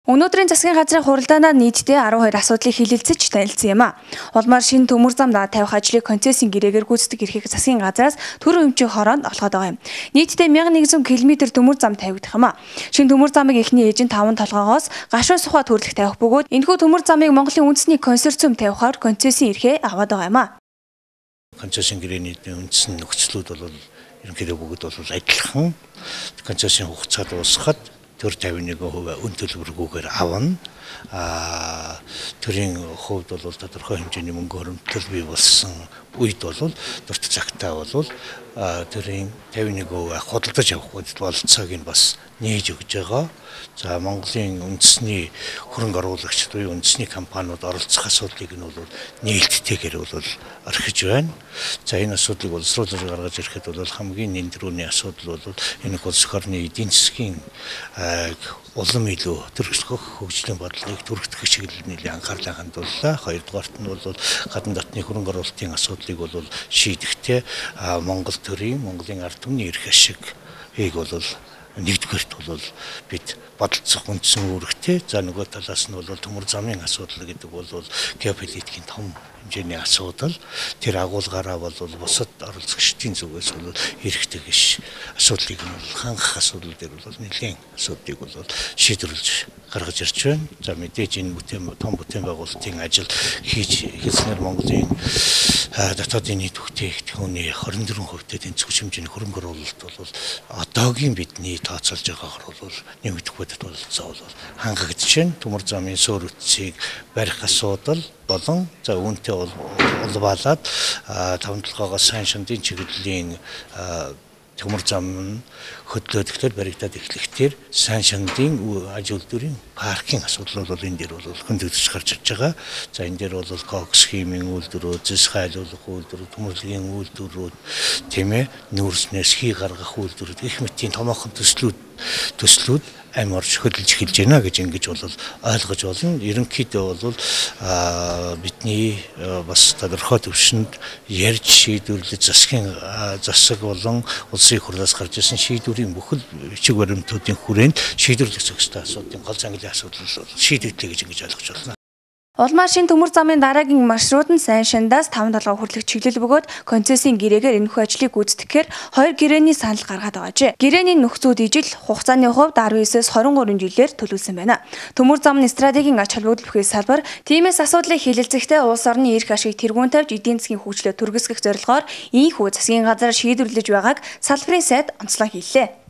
Өнөөдрийн засгийн газрын хуралдаанаар нийтдээ 12 асуудлыг хилэлцэж танилцсан юм а. Улмаар шинэ төмөр зам тавих ажлыг концессийн гэрээгээр гүйцэтгэх эрхийг засгийн газраас төрийн өмчийн хороонд олгоод байгаа юм. Нийтдээ 1100 км төмөр зам тавигдах юм а. Шинэ төмөр замыг эхний ээжин 5 толгоогоос гашуун сухад хүрлэх тавих бөгөөд энэхүү төмөр замыг Монголын үндэсний консорциум тавихаар концессийн эрхээ аваад байгаа юм а. Концессийн гэрээний үндсэн нөхцлүүд бол ерөнхийдөө бүгд бол адилхан. Концессийн хугацаа дуусахад төр 51% үн төлбөргүйгээр авна. Төрийн хувьд бол тодорхой хэмжээний мөнгө хөрөмтөл бий болсон үед бол дурт цагтаа бол төрийн 51% худалдаж авах бололцоог нь бас нээж өгж байгаа. За Монголын үндэсний хөрөнгө оруулагч буюу үндэсний компаниуд оролцох асуудлыг нь бол нээлттэйгээр бол орхиж байна. За энэ асуудлыг боловсруулж гаргаж ирэхэд бол хамгийн нэмтрүүний асуудал бол энэ улс орны эдийн засгийн улам илүү төрөлхөх хөгжлийн бодлогыг түргэх чиглэлд нэлээд анхаарлаа хандууллаа. Хоёрдугаарт нь бол гадна дотны хөрөнгө оруулалтын асуудлыг бол шийдэхдээ Монгол төрийн Монголын ард түмний эрх ашигыг бол нэгдүгээрт бол бид бодолцох үндсэн үүрэгтэй. За нөгөө талаас нь бол төмөр замын асуудал гэдэг бол геополитикийн том хэмжээний асуудал. Тэр агуулгаараа бол бусад оролцогчдын зүгээс бол хэрэгтэй гэж асуудлыг нь хангах асуудал дээр бол нэлийн асуудлыг бол шийдвэрлэж гаргаж ирж байна. За мэдээж энэ том бүтээн байгуулалтын ажил хийснээр Монголын дотоодын нийт бүтээгдэхүүний 24% тэнцвэрч хэмжээний хөрөнгө оруулалт бол одоогийн бидний тооцоолж байгаагаар бол нэмэгдэх бодит бололцоо бол хангагдж байна. Төмөр замын суур үтсийг барих асуудал болон за үүнтэй улбаалаад 5-7-оос сайн шандын чиглэлийн төмөр зам хөдлөөдөглөөр баригдаад эхлэхдээ сайн шандын аж үйлдвэрийн паркийн асуудал бол энэ дээр бол хөндөгдөж гарч ирж байгаа. За энэ дээр бол кокс химийн үйлдвэрүүд, зэс хайлуулах үйлдвэрүүд, төмөрлөгийн үйлдвэрүүд, тийм ээ, нүүрснээс хий гаргах үйлдвэрүүд их мэтийн томоохон төслүүд амь орж хөдөлж эхэлж байна гэж ингэж бол ойлгож болно. Ерөнхийдөө бол бидний бас тодорхой төвшөнд ярьж шийдвэрлэж засаг болон улсын хурлаас гарч ирсэн шийдвэрийн бүхэл бичиг баримтуудын хүрээнд шийдвэрлэх зохистой асуудлын гол зангилын асуудал шийдэгдлээ гэж ингэж ойлгож байна. Улмаар шинэ төмөр замын дараагийн маршрут нь сайн шандаас 5 толгой хүрлэх чиглэл бөгөөд концессийн гэрээгээр энэхүү ажлыг гүйцэтгэхээр 2 гэрээний санал гаргаад байгаажээ. Гэрээний нөхцүүд ижил хугацааны хувьд 19-с 23 жилээр төлөвлөсөн байна. Төмөр зам нь стратегийн ач холбогдол бүхий салбар, тиймээс асуудлыг хилэлцэхдээ улс орны эрх ашиг тэргүүн тавьж эдийн засгийн хөгжлөө түргэсгэх зорилгоор ийхүү засгийн газар шийдвэрлэж байгааг салбарын сайд онцлог хэллээ.